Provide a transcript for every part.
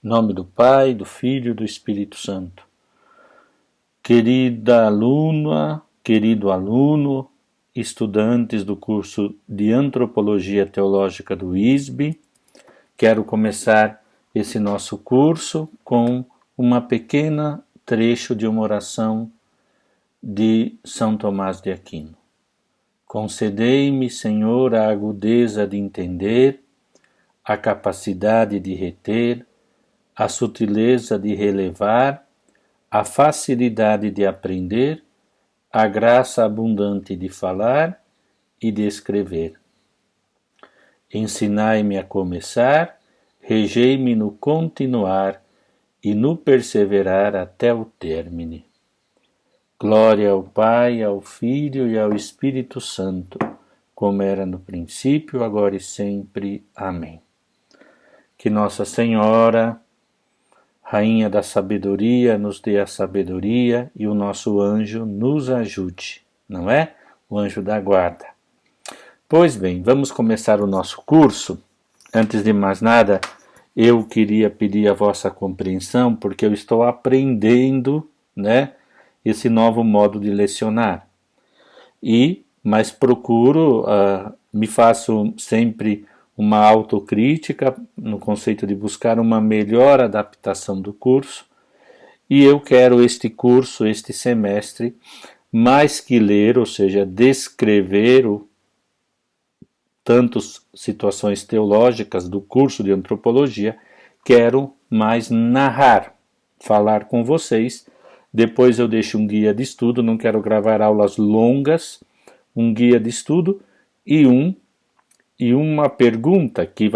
Em nome do Pai, do Filho e do Espírito Santo. Querida aluna, querido aluno, estudantes do curso de Antropologia Teológica do ISB, quero começar esse nosso curso com uma pequena trecho de uma oração de São Tomás de Aquino. Concedei-me, Senhor, a agudeza de entender, a capacidade de reter, a sutileza de relevar, a facilidade de aprender, a graça abundante de falar e de escrever. Ensinai-me a começar, regei-me no continuar e no perseverar até o términe. Glória ao Pai, ao Filho e ao Espírito Santo, como era no princípio, agora e sempre. Amém. Que Nossa Senhora, Rainha da Sabedoria, nos dê a sabedoria e o nosso anjo nos ajude, não é? O anjo da guarda. Pois bem, vamos começar o nosso curso. Antes de mais nada, eu queria pedir a vossa compreensão, porque eu estou aprendendo, né, esse novo modo de lecionar. Mas procuro, me faço sempre uma autocrítica no conceito de buscar uma melhor adaptação do curso, e eu quero este curso, este semestre, mais que ler, ou seja, descrever tantas situações teológicas do curso de antropologia, quero mais narrar, falar com vocês. Depois eu deixo um guia de estudo, não quero gravar aulas longas, um guia de estudo e uma pergunta que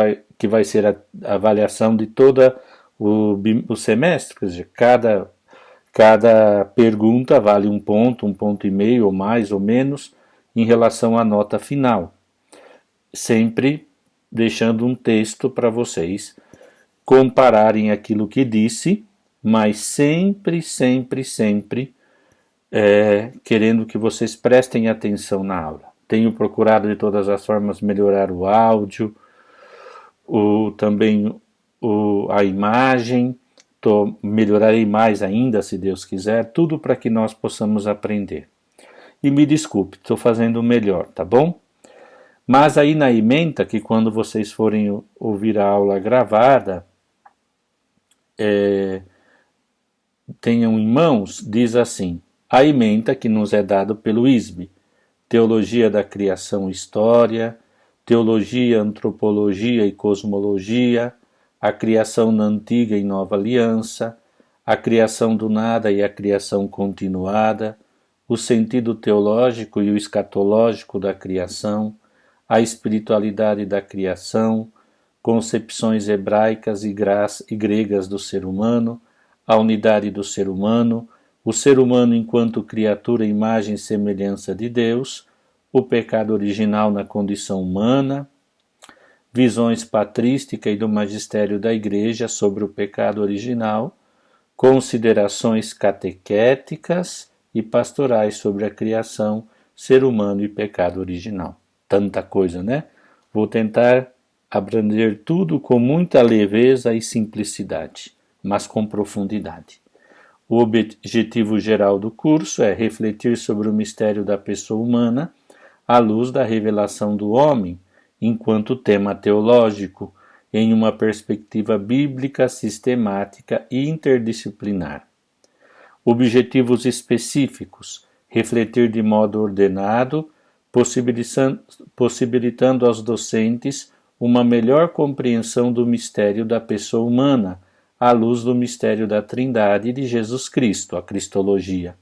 vai ser a avaliação de todo o semestre, quer dizer, cada pergunta vale um ponto e meio, ou mais ou menos, em relação à nota final. Sempre deixando um texto para vocês compararem aquilo que disse, mas sempre querendo que vocês prestem atenção na aula. Tenho procurado de todas as formas melhorar o áudio, também a imagem, melhorarei mais ainda, se Deus quiser, tudo para que nós possamos aprender. E me desculpe, estou fazendo o melhor, tá bom? Mas aí na ementa, que quando vocês forem ouvir a aula gravada, tenham em mãos, diz assim: a ementa que nos é dado pelo ISB, Teologia da Criação e História, Teologia, Antropologia e Cosmologia, a Criação na Antiga e Nova Aliança, a Criação do Nada e a Criação Continuada, o Sentido Teológico e o Escatológico da Criação, a Espiritualidade da Criação, Concepções Hebraicas e Gregas do Ser Humano, a Unidade do Ser Humano, o ser humano enquanto criatura, imagem e semelhança de Deus, o pecado original na condição humana, visões patrística e do magistério da Igreja sobre o pecado original, considerações catequéticas e pastorais sobre a criação, ser humano e pecado original. Tanta coisa, né? Vou tentar abranger tudo com muita leveza e simplicidade, mas com profundidade. O objetivo geral do curso é refletir sobre o mistério da pessoa humana à luz da revelação do homem, enquanto tema teológico, em uma perspectiva bíblica, sistemática e interdisciplinar. Objetivos específicos: refletir de modo ordenado, possibilitando aos docentes uma melhor compreensão do mistério da pessoa humana, à luz do mistério da Trindade de Jesus Cristo, a Cristologia.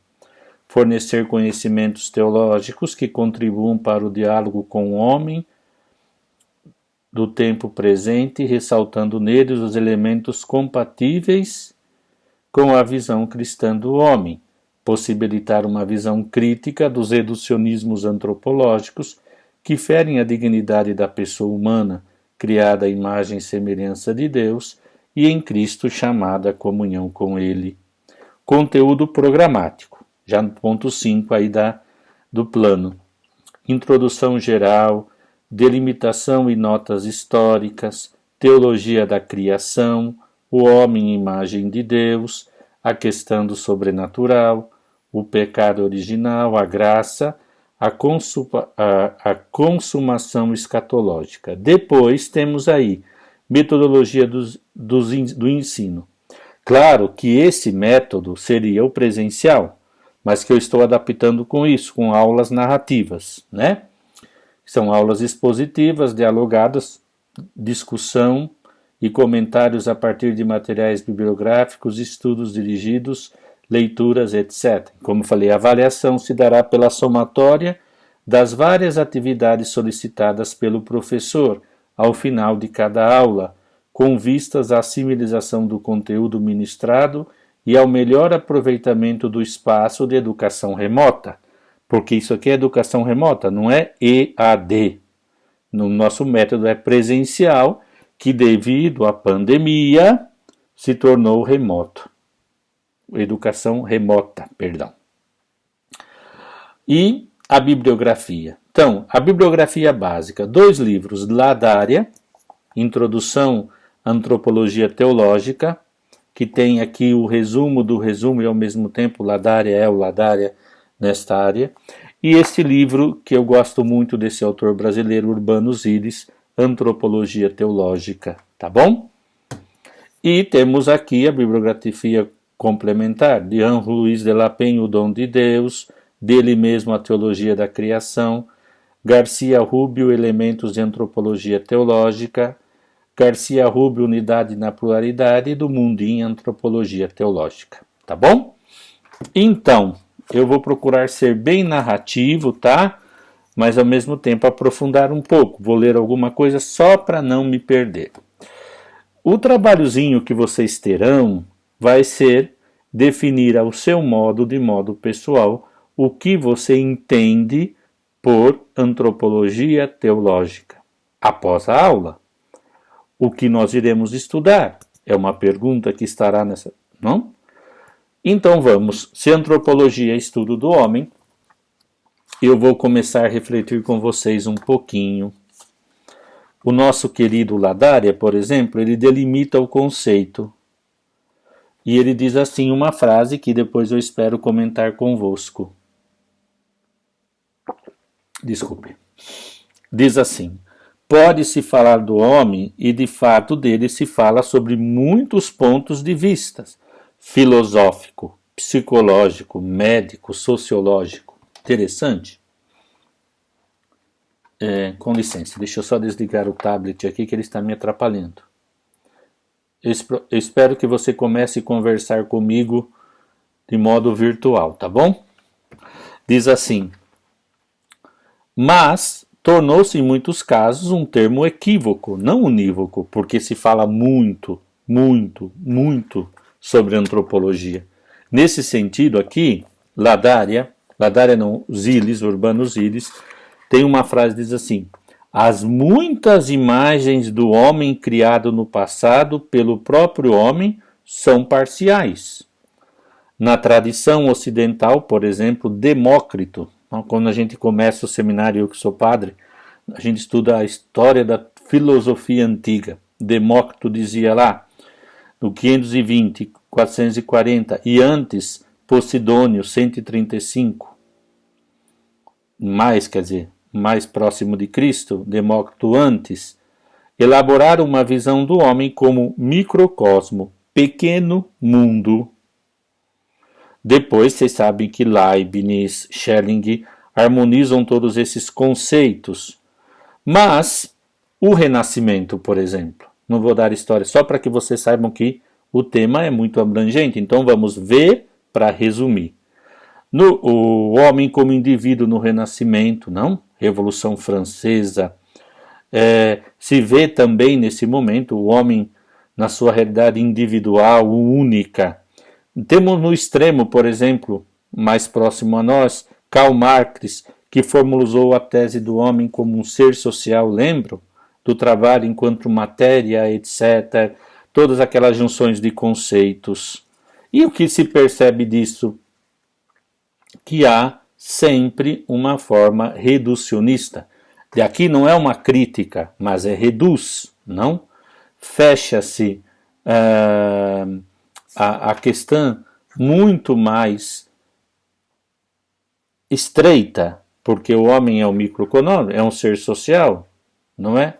Fornecer conhecimentos teológicos que contribuam para o diálogo com o homem do tempo presente, ressaltando neles os elementos compatíveis com a visão cristã do homem. Possibilitar uma visão crítica dos reducionismos antropológicos que ferem a dignidade da pessoa humana, criada à imagem e semelhança de Deus, e em Cristo chamada à comunhão com Ele. Conteúdo programático, já no ponto 5 aí do plano. Introdução geral, delimitação e notas históricas, teologia da criação, o homem imagem de Deus, a questão do sobrenatural, o pecado original, a graça, a consumação escatológica. Depois temos aí metodologia do ensino. Claro que esse método seria o presencial, mas que eu estou adaptando com isso, com aulas narrativas, né? São aulas expositivas, dialogadas, discussão e comentários a partir de materiais bibliográficos, estudos dirigidos, leituras, etc. Como falei, a avaliação se dará pela somatória das várias atividades solicitadas pelo professor ao final de cada aula, com vistas à civilização do conteúdo ministrado e ao melhor aproveitamento do espaço de educação remota. Porque isso aqui é educação remota, não é EAD. No nosso método é presencial, que devido à pandemia se tornou remoto. Educação remota, perdão. E a bibliografia. Então, a bibliografia básica, 2 livros, Ladária, Introdução à Antropologia Teológica, que tem aqui o resumo do resumo e ao mesmo tempo Ladária é o Ladária nesta área. E este livro, que eu gosto muito desse autor brasileiro, Urbano Zilles, Antropologia Teológica, tá bom? E temos aqui a bibliografia complementar de Henri Louis de La Pen, O Dom de Deus, dele mesmo A Teologia da Criação, Garcia Rubio, Elementos de Antropologia Teológica, Garcia Rubio, Unidade na Pluralidade, e do Mundinho, Antropologia Teológica, tá bom? Então, eu vou procurar ser bem narrativo, tá? Mas ao mesmo tempo aprofundar um pouco. Vou ler alguma coisa só para não me perder. O trabalhozinho que vocês terão vai ser definir ao seu modo, de modo pessoal, o que você entende por antropologia teológica. Após a aula, o que nós iremos estudar? É uma pergunta que estará nessa... Não? Então vamos, se antropologia é estudo do homem, eu vou começar a refletir com vocês um pouquinho. O nosso querido Ladária, por exemplo, ele delimita o conceito. E ele diz assim uma frase que depois eu espero comentar convosco. Desculpe. Diz assim: pode-se falar do homem e de fato dele se fala sobre muitos pontos de vista. Filosófico, psicológico, médico, sociológico. Interessante? Com licença, deixa eu só desligar o tablet aqui que ele está me atrapalhando. Eu espero que você comece a conversar comigo de modo virtual, tá bom? Diz assim: mas tornou-se em muitos casos um termo equívoco, não unívoco, porque se fala muito sobre antropologia. Nesse sentido aqui, Ladária não, Zilles, Urbano Zilles, tem uma frase que diz assim: as muitas imagens do homem criado no passado pelo próprio homem são parciais. Na tradição ocidental, por exemplo, Demócrito, quando a gente começa o seminário, eu que sou padre, a gente estuda a história da filosofia antiga. Demócrito dizia lá, no 520, 440, e antes, Posidônio, 135, mais próximo de Cristo, Demócrito antes, elaboraram uma visão do homem como microcosmo, pequeno mundo. Depois, vocês sabem que Leibniz, Schelling harmonizam todos esses conceitos. Mas, o Renascimento, por exemplo, não vou dar história, só para que vocês saibam que o tema é muito abrangente, então vamos ver para resumir. O homem como indivíduo no Renascimento, não? Revolução Francesa, se vê também nesse momento o homem na sua realidade individual, única. Temos no extremo, por exemplo, mais próximo a nós, Karl Marx, que formulou a tese do homem como um ser social, lembram? Do trabalho enquanto matéria, etc. Todas aquelas junções de conceitos. E o que se percebe disso? Que há sempre uma forma reducionista. E aqui não é uma crítica, mas é reduz, não? Fecha-se a questão muito mais estreita, porque o homem é um microeconômico, é um ser social, não é?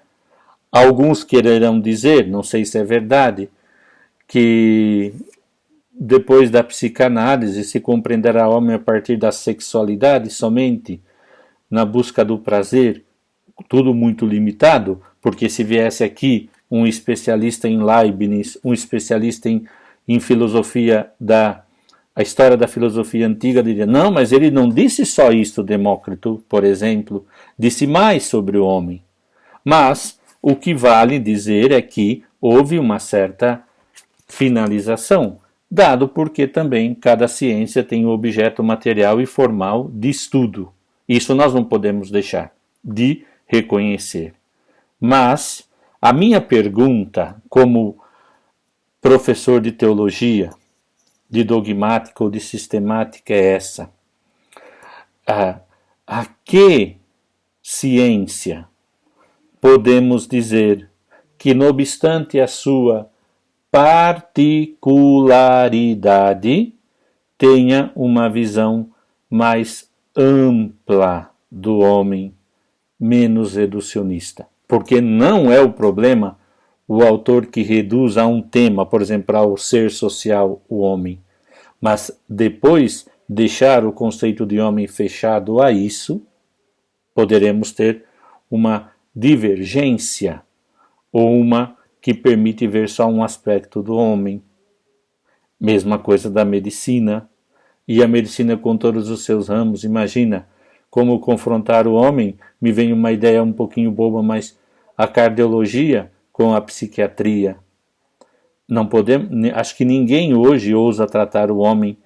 Alguns quererão dizer, não sei se é verdade, que depois da psicanálise se compreenderá o homem a partir da sexualidade somente, na busca do prazer, tudo muito limitado, porque se viesse aqui um especialista em Leibniz, um especialista em filosofia a história da filosofia antiga, diria, não, mas ele não disse só isso, Demócrito, por exemplo, disse mais sobre o homem. Mas o que vale dizer é que houve uma certa finalização, dado porque também cada ciência tem um objeto material e formal de estudo. Isso nós não podemos deixar de reconhecer. Mas a minha pergunta, como professor de teologia, de dogmática ou de sistemática, é essa: a que ciência podemos dizer que, não obstante a sua particularidade, tenha uma visão mais ampla do homem, menos reducionista? Porque não é o problema o autor que reduz a um tema, por exemplo, ao ser social, o homem, mas depois deixar o conceito de homem fechado a isso, poderemos ter uma divergência, ou uma que permite ver só um aspecto do homem. Mesma coisa da medicina, e a medicina com todos os seus ramos. Imagina como confrontar o homem, me vem uma ideia um pouquinho boba, mas a cardiologia com a psiquiatria. Não podemos, acho que ninguém hoje ousa tratar o homem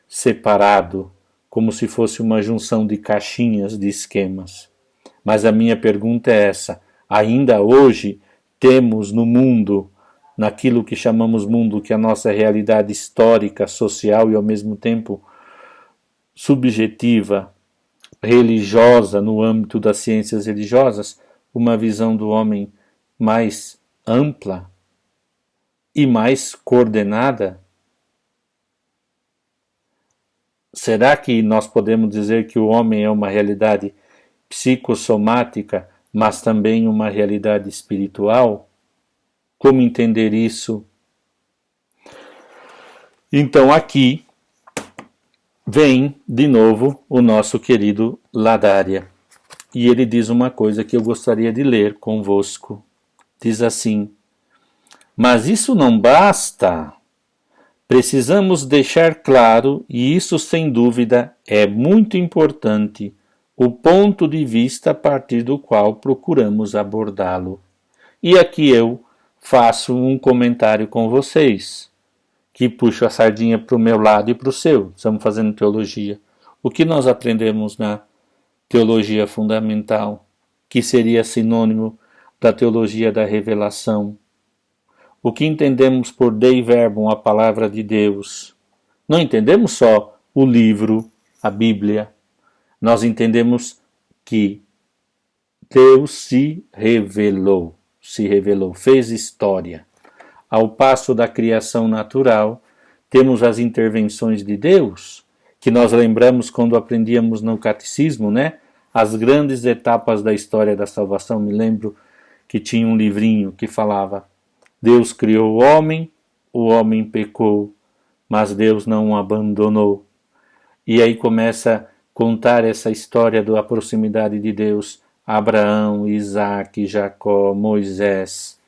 separado, como se fosse uma junção de caixinhas, de esquemas. Mas a minha pergunta é essa: ainda hoje temos no mundo, naquilo que chamamos mundo, que é a nossa realidade histórica, social e ao mesmo tempo subjetiva, religiosa, no âmbito das ciências religiosas, uma visão do homem mais ampla e mais coordenada? Será que nós podemos dizer que o homem é uma realidade psicossomática, mas também uma realidade espiritual? Como entender isso? Então aqui vem de novo o nosso querido Ladária, e ele diz uma coisa que eu gostaria de ler convosco. Diz assim: mas isso não basta. Precisamos deixar claro, e isso sem dúvida é muito importante, o ponto de vista a partir do qual procuramos abordá-lo. E aqui eu faço um comentário com vocês, que puxo a sardinha para o meu lado e para o seu. Estamos fazendo teologia. O que nós aprendemos na teologia fundamental, que seria sinônimo da teologia da revelação? O que entendemos por Dei Verbum, a palavra de Deus? Não entendemos só o livro, a Bíblia. Nós entendemos que Deus se revelou, fez história. Ao passo da criação natural, temos as intervenções de Deus, que nós lembramos quando aprendíamos no catecismo, né? As grandes etapas da história da salvação. Me lembro que tinha um livrinho que falava: Deus criou o homem pecou, mas Deus não o abandonou. E aí começa a contar essa história da proximidade de Deus: Abraão, Isaac, Jacó, Moisés,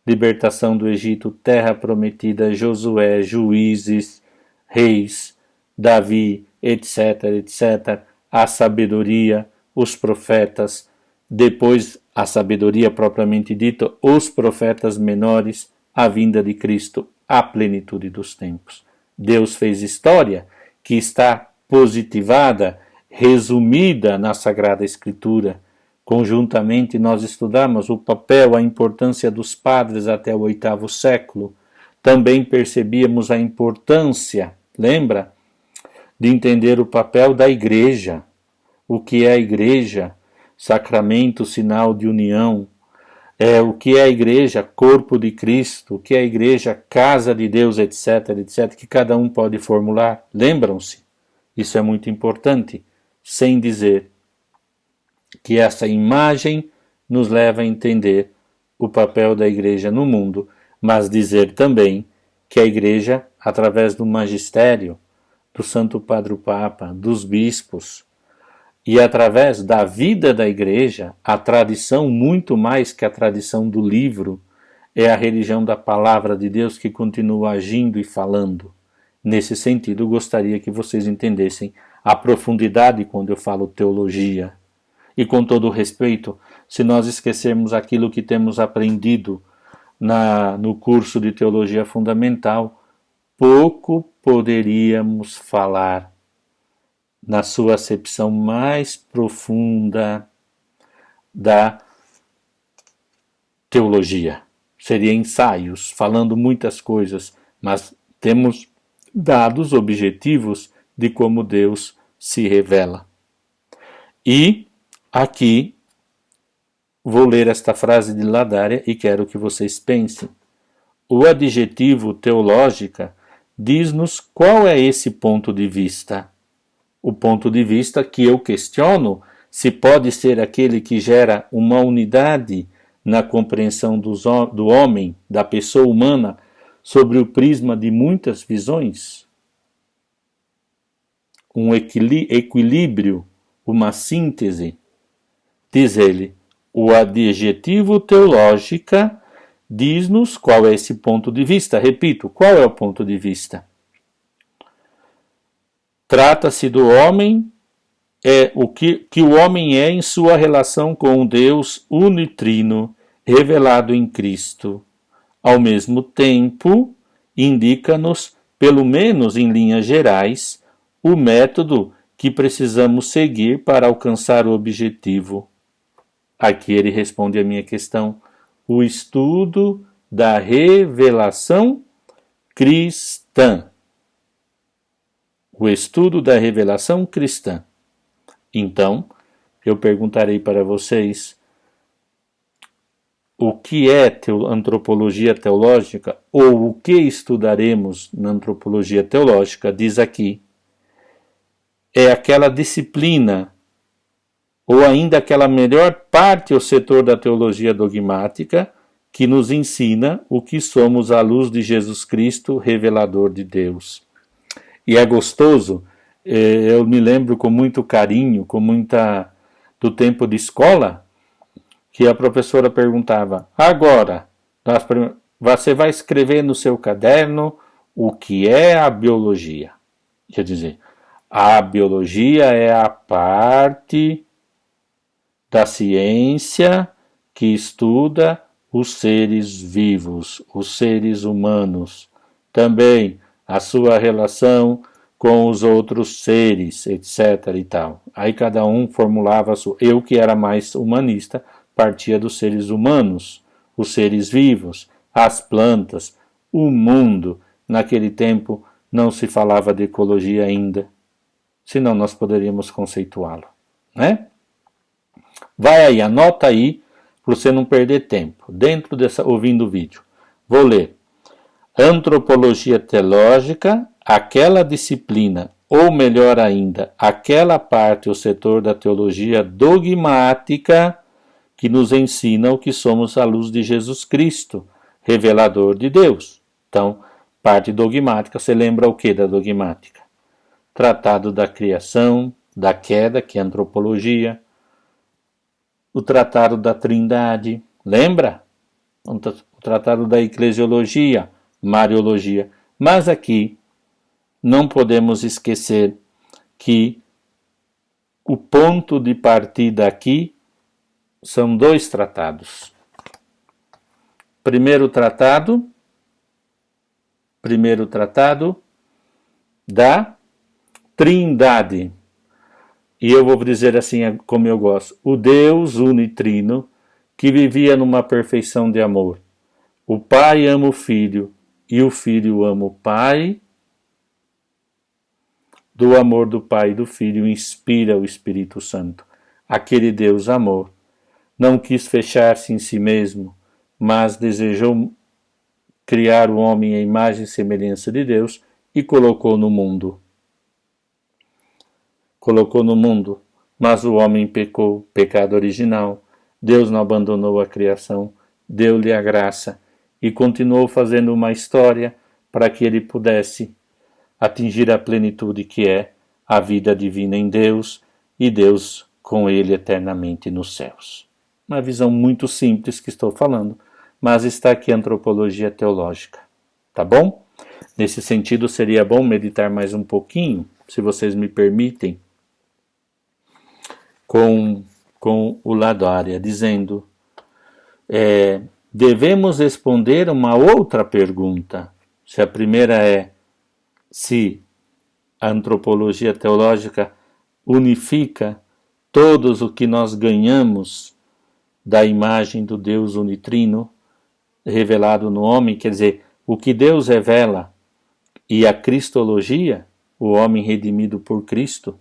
libertação do Egito, terra prometida, Josué, juízes, reis, Davi, etc, etc, a sabedoria, os profetas, depois a sabedoria propriamente dita, os profetas menores, a vinda de Cristo, a plenitude dos tempos. Deus fez história que está positivada, resumida na Sagrada Escritura. Conjuntamente nós estudamos o papel, a importância dos padres até o 8º século. Também percebíamos a importância, lembra, de entender o papel da igreja. O que é a igreja? Sacramento, sinal de união, o que é a igreja, corpo de Cristo, o que é a igreja, casa de Deus, etc, etc, que cada um pode formular. Lembram-se? Isso é muito importante, sem dizer que essa imagem nos leva a entender o papel da igreja no mundo, mas dizer também que a igreja, através do magistério, do Santo Padre Papa, dos bispos, e através da vida da igreja, a tradição, muito mais que a tradição do livro, é a religião da palavra de Deus que continua agindo e falando. Nesse sentido, gostaria que vocês entendessem a profundidade quando eu falo teologia. E com todo o respeito, se nós esquecermos aquilo que temos aprendido no curso de Teologia Fundamental, pouco poderíamos falar na sua acepção mais profunda da teologia. Seria ensaios, falando muitas coisas, mas temos dados objetivos de como Deus se revela. E aqui vou ler esta frase de Ladária e quero que vocês pensem. O adjetivo teológica diz-nos qual é esse ponto de vista. O ponto de vista que eu questiono se pode ser aquele que gera uma unidade na compreensão do homem, da pessoa humana, sobre o prisma de muitas visões. Um equilíbrio, uma síntese. Diz ele, o adjetivo teológica diz-nos qual é esse ponto de vista. Repito, qual é o ponto de vista? Trata-se do homem, o que o homem é em sua relação com o Deus unitrino, revelado em Cristo. Ao mesmo tempo, indica-nos, pelo menos em linhas gerais, o método que precisamos seguir para alcançar o objetivo. Aqui ele responde a minha questão. O estudo da revelação cristã. O estudo da revelação cristã. Então, eu perguntarei para vocês o que é antropologia teológica ou o que estudaremos na antropologia teológica, diz aqui. É aquela disciplina ou ainda aquela melhor parte ou setor da teologia dogmática que nos ensina o que somos à luz de Jesus Cristo, revelador de Deus. E é gostoso, eu me lembro com muito carinho, do tempo de escola, que a professora perguntava, agora, você vai escrever no seu caderno o que é a biologia. Quer dizer, a biologia é a parte da ciência que estuda os seres vivos, os seres humanos. Também a sua relação com os outros seres, etc. e tal. Aí cada um formulava a sua. Eu, que era mais humanista, partia dos seres humanos, os seres vivos, as plantas, o mundo. Naquele tempo não se falava de ecologia ainda, senão nós poderíamos conceituá-lo, né? Vai aí, anota aí, para você não perder tempo, ouvindo o vídeo. Vou ler. Antropologia teológica, aquela disciplina, ou melhor ainda, aquela parte ou setor da teologia dogmática que nos ensina o que somos à luz de Jesus Cristo, revelador de Deus. Então, parte dogmática, você lembra o que da dogmática? Tratado da criação, da queda, que é antropologia, o tratado da Trindade, lembra? O tratado da eclesiologia, mariologia. Mas aqui não podemos esquecer que o ponto de partida aqui são dois tratados. Primeiro tratado da Trindade. E eu vou dizer assim como eu gosto. O Deus unitrino que vivia numa perfeição de amor. O Pai ama o Filho e o Filho ama o Pai. Do amor do Pai e do Filho inspira o Espírito Santo. Aquele Deus amor não quis fechar-se em si mesmo, mas desejou criar o homem à imagem e semelhança de Deus e colocou no mundo. Colocou no mundo, mas o homem pecou, pecado original. Deus não abandonou a criação, deu-lhe a graça e continuou fazendo uma história para que ele pudesse atingir a plenitude que é a vida divina em Deus e Deus com ele eternamente nos céus. Uma visão muito simples que estou falando, mas está aqui a antropologia teológica, tá bom? Nesse sentido, seria bom meditar mais um pouquinho, se vocês me permitem, com o Ladoria, dizendo, devemos responder uma outra pergunta. Se a primeira é se a antropologia teológica unifica todos o que nós ganhamos da imagem do Deus unitrino revelado no homem, quer dizer, o que Deus revela e a cristologia, o homem redimido por Cristo,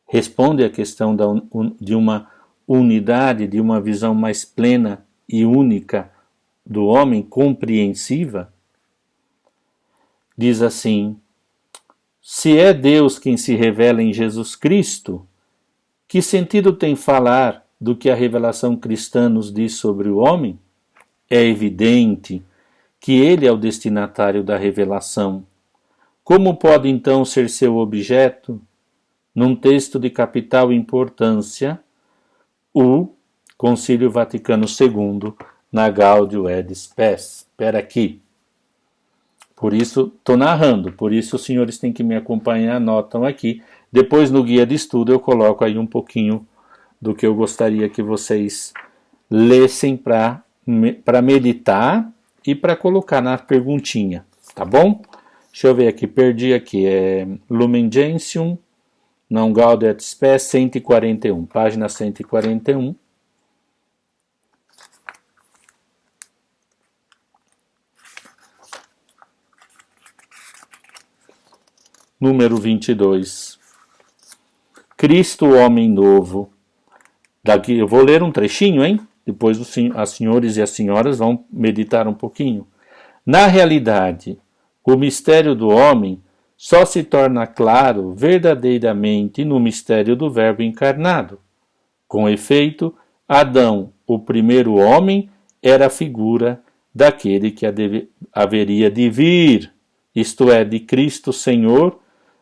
responde à questão de uma unidade, de uma visão mais plena e única do homem, compreensiva. Diz assim, se é Deus quem se revela em Jesus Cristo, que sentido tem falar do que a revelação cristã nos diz sobre o homem? É evidente que ele é o destinatário da revelação. Como pode então ser seu objeto? Num texto de capital importância, o Concílio Vaticano II, na Gaudium et Spes. Espera aqui. Por isso, estou narrando, por isso os senhores têm que me acompanhar, anotam aqui. Depois no guia de estudo eu coloco aí um pouquinho do que eu gostaria que vocês lessem para meditar e para colocar na perguntinha, tá bom? Deixa eu ver aqui, perdi aqui, Lumen Gentium, não Gaudium et Spes, 141, página 141. Número 22. Cristo, homem novo. Daqui eu vou ler um trechinho, hein? Depois as senhores e as senhoras vão meditar um pouquinho. Na realidade, o mistério do homem só se torna claro verdadeiramente no mistério do Verbo encarnado. Com efeito, Adão, o primeiro homem, era a figura daquele que haveria de vir, isto é, de Cristo Senhor,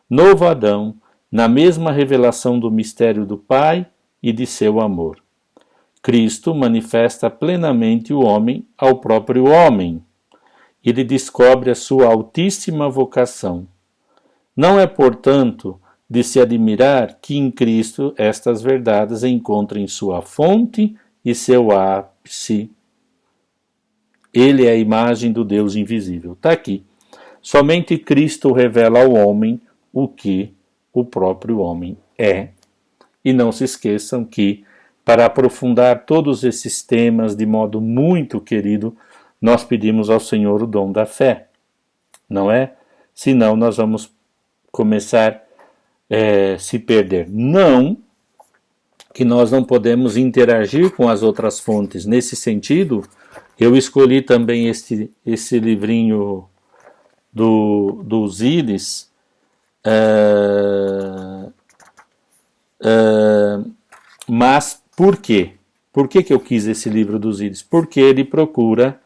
novo Adão, na mesma revelação do mistério do Pai e de seu amor. Cristo manifesta plenamente o homem ao próprio homem. Ele descobre a sua altíssima vocação. Não é, portanto, de se admirar que em Cristo estas verdades encontrem sua fonte e seu ápice. Ele é a imagem do Deus invisível. Está aqui. Somente Cristo revela ao homem o que o próprio homem é. E não se esqueçam que, para aprofundar todos esses temas de modo muito querido, nós pedimos ao Senhor o dom da fé, não é? Senão nós vamos começar a se perder. Não que nós não podemos interagir com as outras fontes. Nesse sentido, eu escolhi também esse livrinho do Zides, mas por quê? Por que eu quis esse livro dos Zides? Porque ele procura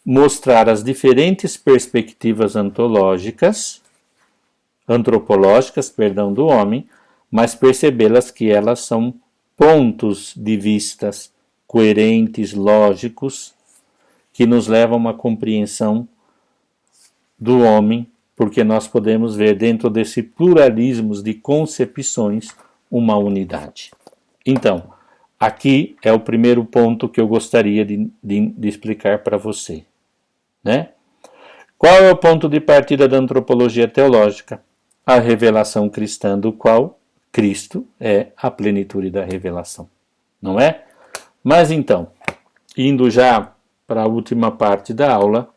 mostrar as diferentes perspectivas antropológicas do homem, mas percebê-las que elas são pontos de vistas coerentes, lógicos, que nos levam a uma compreensão do homem, porque nós podemos ver dentro desse pluralismo de concepções uma unidade. Então, aqui é o primeiro ponto que eu gostaria de explicar para você, né? Qual é o ponto de partida da antropologia teológica? A revelação cristã, do qual Cristo é a plenitude da revelação, não é? Mas então, indo já para a última parte da aula,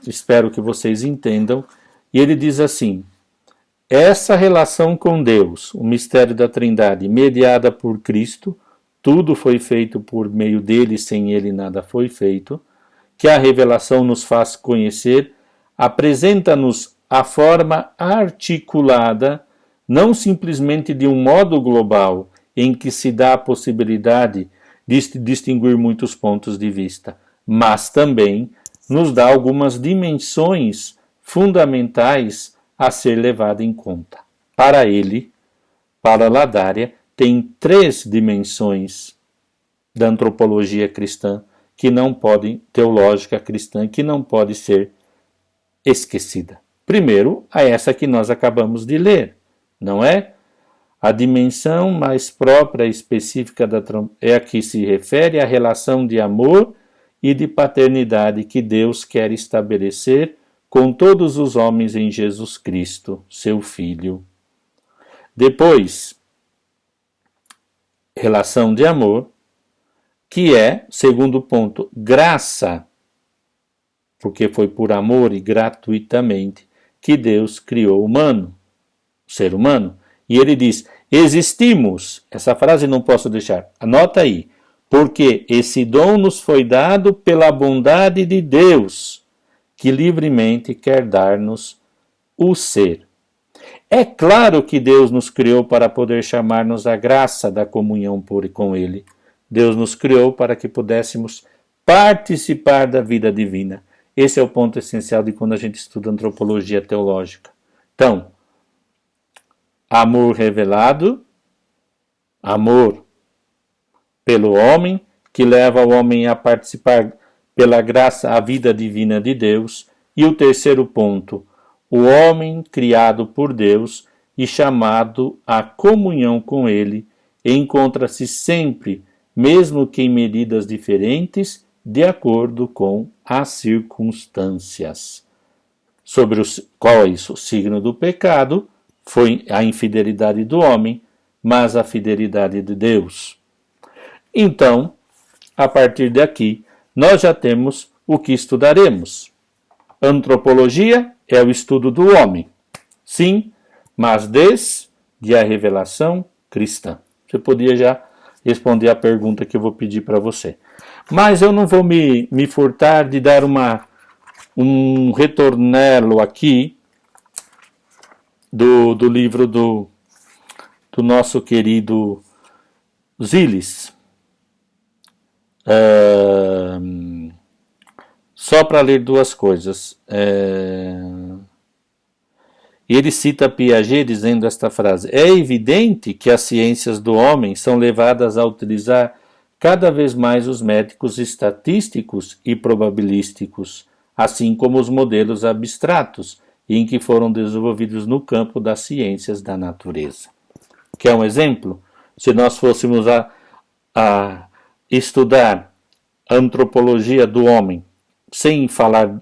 espero que vocês entendam, e ele diz assim: essa relação com Deus, o mistério da Trindade, mediada por Cristo, tudo foi feito por meio dele, sem ele nada foi feito, que a revelação nos faz conhecer, apresenta-nos a forma articulada, não simplesmente de um modo global, em que se dá a possibilidade de distinguir muitos pontos de vista, mas também nos dá algumas dimensões fundamentais a ser levada em conta. Para ele, para Ladária, tem 3 dimensões da antropologia cristã que não podem, teológica cristã, que não pode ser esquecida. Primeiro, a essa que nós acabamos de ler, não é? A dimensão mais própria e específica é a que se refere à relação de amor e de paternidade que Deus quer estabelecer com todos os homens em Jesus Cristo, seu Filho. Depois, relação de amor, que é, segundo ponto, graça, porque foi por amor e gratuitamente que Deus criou o ser humano. E ele diz, existimos, essa frase não posso deixar, anota aí, porque esse dom nos foi dado pela bondade de Deus, que livremente quer dar-nos o ser. É claro que Deus nos criou para poder chamar-nos à graça da comunhão com Ele. Deus nos criou para que pudéssemos participar da vida divina. Esse é o ponto essencial de quando a gente estuda antropologia teológica. Então, amor revelado, amor pelo homem, que leva o homem a participar pela graça à vida divina de Deus. E o terceiro ponto, o homem criado por Deus e chamado à comunhão com Ele, encontra-se sempre, mesmo que em medidas diferentes, de acordo com as circunstâncias. Sobre qual é isso? O signo do pecado foi a infidelidade do homem, mas a fidelidade de Deus. Então, a partir daqui, nós já temos o que estudaremos. Antropologia é o estudo do homem. Sim, mas desde a revelação cristã. Você podia já responder a pergunta que eu vou pedir para você. Mas eu não vou me furtar de dar um retornelo aqui do livro do nosso querido Zilis. Só para ler 2 coisas. Ele cita Piaget dizendo esta frase: é evidente que as ciências do homem são levadas a utilizar cada vez mais os métodos estatísticos e probabilísticos, assim como os modelos abstratos, em que foram desenvolvidos no campo das ciências da natureza. Quer um exemplo? Se nós fôssemos a estudar a antropologia do homem, sem falar,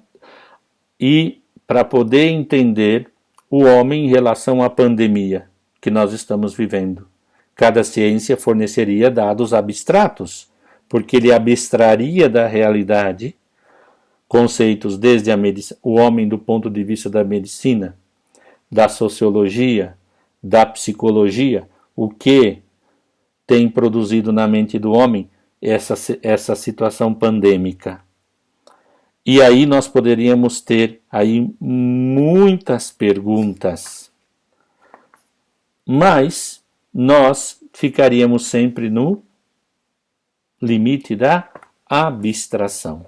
e para poder entender o homem em relação à pandemia que nós estamos vivendo. Cada ciência forneceria dados abstratos, porque ele abstraria da realidade conceitos desde o homem do ponto de vista da medicina, da sociologia, da psicologia, o que tem produzido na mente do homem essa situação pandêmica. E aí nós poderíamos ter aí muitas perguntas, mas nós ficaríamos sempre no limite da abstração.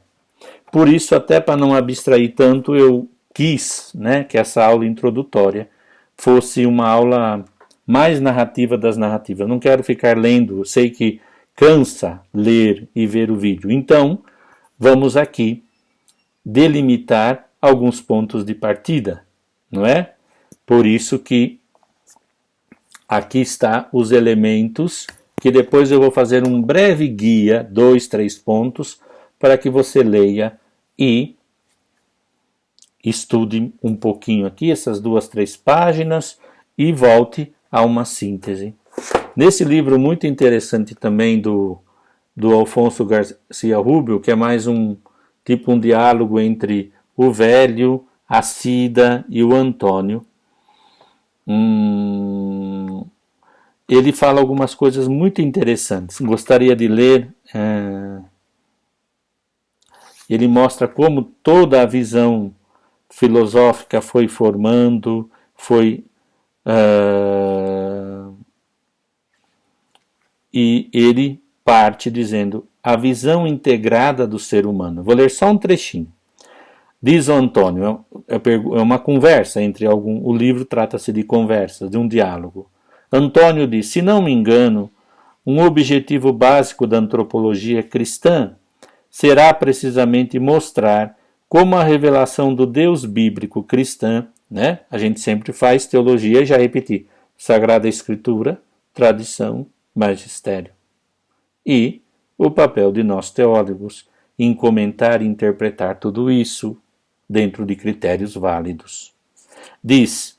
Por isso, até para não abstrair tanto, eu quis, que essa aula introdutória fosse uma aula mais narrativa das narrativas. Eu não quero ficar lendo, sei que cansa ler e ver o vídeo. Então, vamos aqui delimitar alguns pontos de partida, não é? Por isso que aqui está os elementos, que depois eu vou fazer um breve guia, 2, 3 pontos, para que você leia e estude um pouquinho aqui, essas 2, 3 páginas, e volte a uma síntese. Nesse livro muito interessante também do Alfonso Garcia Rubio, que é mais um diálogo entre o velho, a Cida e o Antônio. ele fala algumas coisas muito interessantes. Gostaria de ler. Ele mostra como toda a visão filosófica foi formando, e ele parte dizendo a visão integrada do ser humano. Vou ler só um trechinho. Diz o Antônio, é uma conversa entre o livro trata-se de conversas, de um diálogo. Antônio diz, se não me engano, um objetivo básico da antropologia cristã será precisamente mostrar como a revelação do Deus bíblico cristã, né? A gente sempre faz teologia, já repeti, Sagrada Escritura, tradição, magistério. E o papel de nós teólogos em comentar e interpretar tudo isso dentro de critérios válidos. Diz,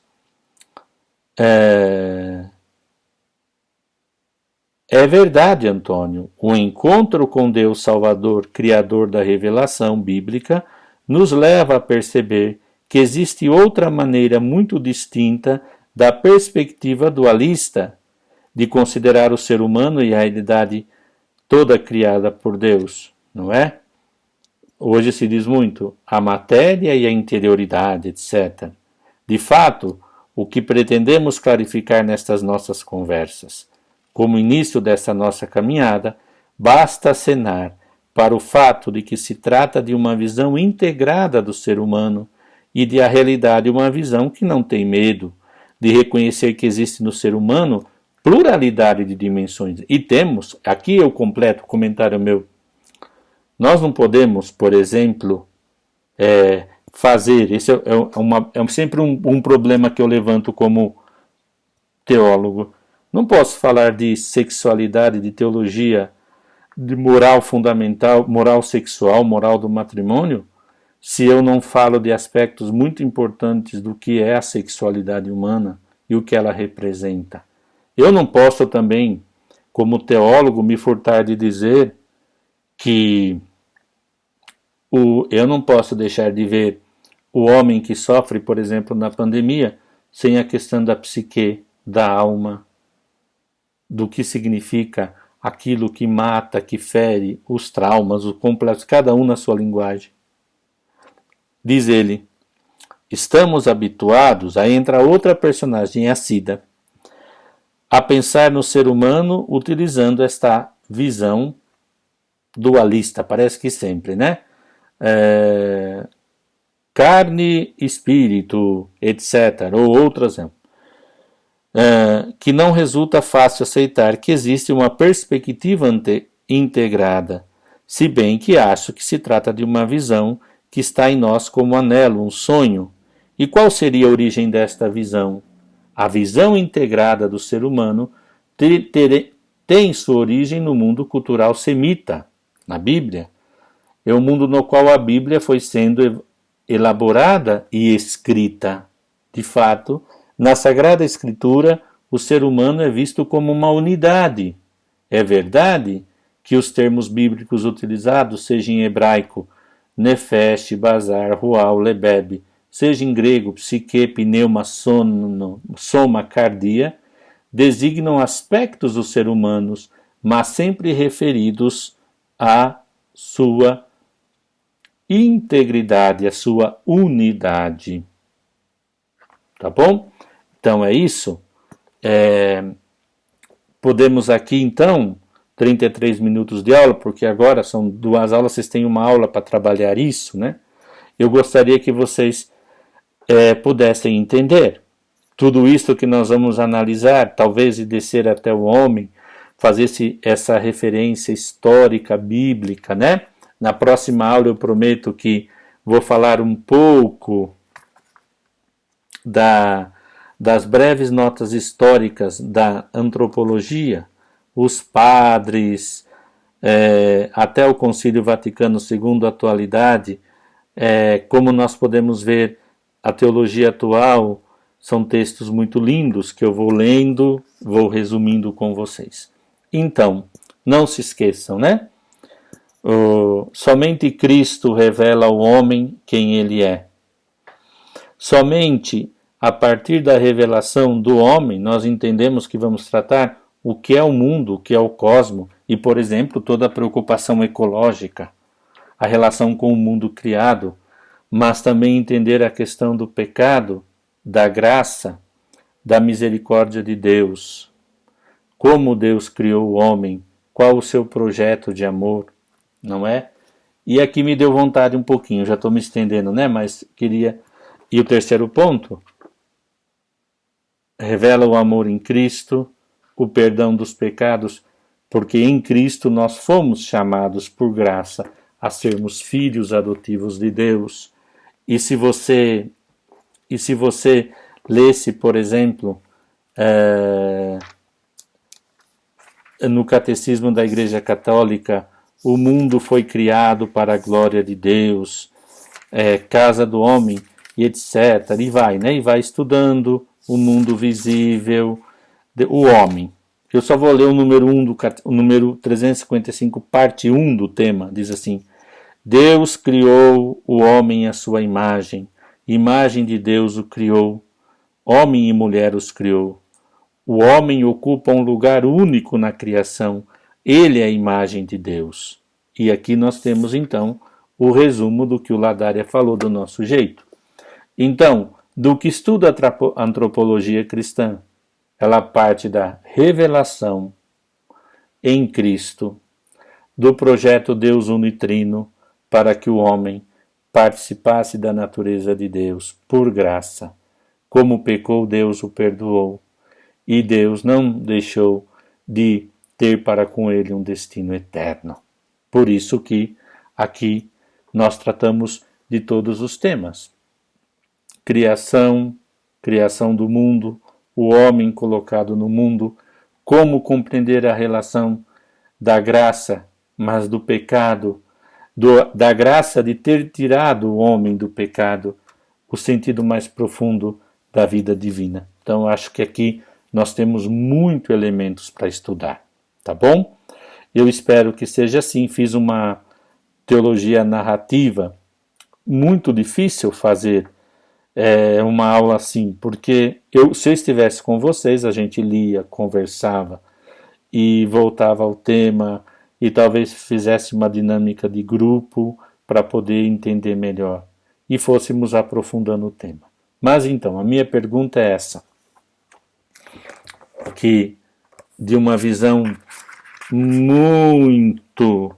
é verdade, Antônio, o encontro com Deus Salvador, Criador da revelação bíblica, nos leva a perceber que existe outra maneira muito distinta da perspectiva dualista de considerar o ser humano e a realidade toda criada por Deus, não é? Hoje se diz muito a matéria e a interioridade, etc. De fato, o que pretendemos clarificar nestas nossas conversas, como início dessa nossa caminhada, basta acenar para o fato de que se trata de uma visão integrada do ser humano e de a realidade uma visão que não tem medo de reconhecer que existe no ser humano pluralidade de dimensões. E temos, aqui eu completo o comentário meu, nós não podemos, por exemplo, fazer, esse é sempre um problema que eu levanto como teólogo, não posso falar de sexualidade, de teologia, de moral fundamental, moral sexual, moral do matrimônio, se eu não falo de aspectos muito importantes do que é a sexualidade humana e o que ela representa. Eu não posso também, como teólogo, me furtar de dizer que eu não posso deixar de ver o homem que sofre, por exemplo, na pandemia, sem a questão da psique, da alma, do que significa aquilo que mata, que fere, os traumas, o complexo, cada um na sua linguagem. Diz ele, estamos habituados, aí entra outra personagem, a Cida, a pensar no ser humano utilizando esta visão dualista, parece que sempre, né? Carne, espírito, etc. Ou outro exemplo. Que não resulta fácil aceitar que existe uma perspectiva integrada, se bem que acho que se trata de uma visão que está em nós como anelo, um sonho. E qual seria a origem desta visão? A visão integrada do ser humano tem sua origem no mundo cultural semita, na Bíblia. É o mundo no qual a Bíblia foi sendo elaborada e escrita. De fato, na Sagrada Escritura, o ser humano é visto como uma unidade. É verdade que os termos bíblicos utilizados, seja em hebraico, nefesh, bazar, rual, lebeb, seja em grego, psique, pneuma, sono, soma, cardia, designam aspectos dos seres humanos, mas sempre referidos à sua integridade, à sua unidade. Tá bom? Então é isso. Podemos aqui então, 33 minutos de aula, porque agora são 2 aulas, vocês têm uma aula para trabalhar isso, né? Eu gostaria que vocês pudessem entender tudo isso que nós vamos analisar, talvez e descer até o homem, fazer essa referência histórica, bíblica, né? Na próxima aula eu prometo que vou falar um pouco das breves notas históricas da antropologia, os padres, até o Concílio Vaticano II, atualidade, como nós podemos ver, a teologia atual são textos muito lindos que eu vou lendo, vou resumindo com vocês. Então, não se esqueçam, né? Somente Cristo revela ao homem quem ele é. Somente a partir da revelação do homem, nós entendemos que vamos tratar o que é o mundo, o que é o cosmo, e, por exemplo, toda a preocupação ecológica, a relação com o mundo criado, mas também entender a questão do pecado, da graça, da misericórdia de Deus, como Deus criou o homem, qual o seu projeto de amor, não é? E aqui me deu vontade um pouquinho, já estou me estendendo, né? Mas queria... E o terceiro ponto, revela o amor em Cristo, o perdão dos pecados, porque em Cristo nós fomos chamados por graça a sermos filhos adotivos de Deus. E se você lesse, por exemplo, no Catecismo da Igreja Católica, o mundo foi criado para a glória de Deus, casa do homem, e etc. E vai, né? E vai estudando o mundo visível, o homem. Eu só vou ler o número 1 o número 355, parte 1 do tema, diz assim: Deus criou o homem à sua imagem de Deus o criou, homem e mulher os criou. O homem ocupa um lugar único na criação, ele é a imagem de Deus. E aqui nós temos então o resumo do que o Ladaria falou do nosso jeito. Então, do que estuda a antropologia cristã? Ela parte da revelação em Cristo, do projeto Deus Unitrino, para que o homem participasse da natureza de Deus por graça. Como pecou, Deus o perdoou, e Deus não deixou de ter para com ele um destino eterno. Por isso que aqui nós tratamos de todos os temas. Criação do mundo, o homem colocado no mundo, como compreender a relação da graça, mas do pecado, da graça de ter tirado o homem do pecado, o sentido mais profundo da vida divina. Então, acho que aqui nós temos muitos elementos para estudar, tá bom? Eu espero que seja assim. Fiz uma teologia narrativa, muito difícil fazer uma aula assim, porque se eu estivesse com vocês, a gente lia, conversava e voltava ao tema e talvez fizesse uma dinâmica de grupo para poder entender melhor e fôssemos aprofundando o tema. Mas então, a minha pergunta é essa, que de uma visão muito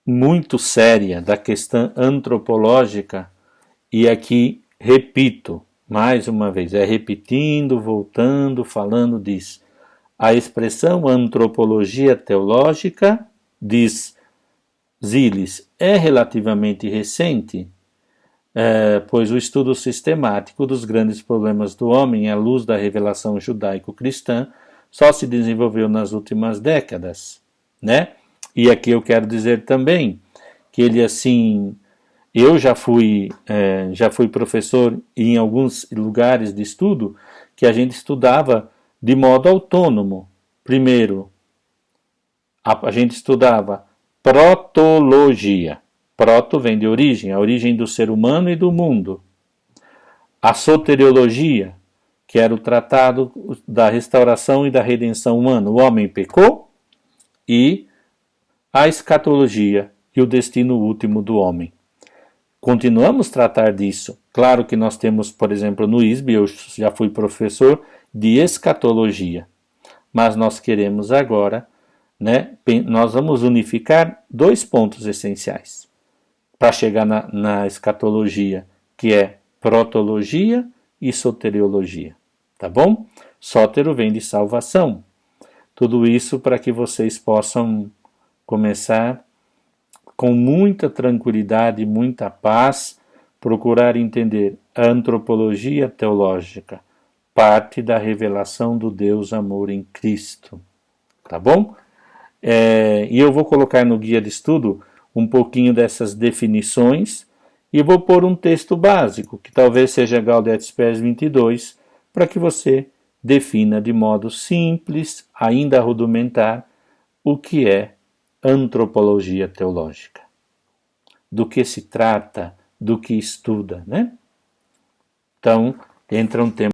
muito séria da questão antropológica, e aqui repito mais uma vez, repetindo, voltando, falando disso. A expressão antropologia teológica, diz Ziles, é relativamente recente, pois o estudo sistemático dos grandes problemas do homem à luz da revelação judaico-cristã só se desenvolveu nas últimas décadas, né? E aqui eu quero dizer também que ele, assim, eu já fui professor em alguns lugares de estudo que a gente estudava de modo autônomo. Primeiro, a gente estudava protologia. Proto vem de origem, a origem do ser humano e do mundo. A soteriologia, que era o tratado da restauração e da redenção humana. O homem pecou, e a escatologia e o destino último do homem. Continuamos a tratar disso. Claro que nós temos, por exemplo, no ISB, eu já fui professor de escatologia, mas nós queremos agora, né, nós vamos unificar 2 pontos essenciais para chegar na escatologia, que é protologia e soteriologia, tá bom? Sótero vem de salvação. Tudo isso para que vocês possam começar com muita tranquilidade e muita paz, procurar entender a antropologia teológica, parte da revelação do Deus amor em Cristo, tá bom? E eu vou colocar no guia de estudo um pouquinho dessas definições e vou pôr um texto básico, que talvez seja Gaudete Spes 22, para que você defina de modo simples, ainda rudimentar, o que é antropologia teológica? Do que se trata, do que estuda, né? Então, entra um tema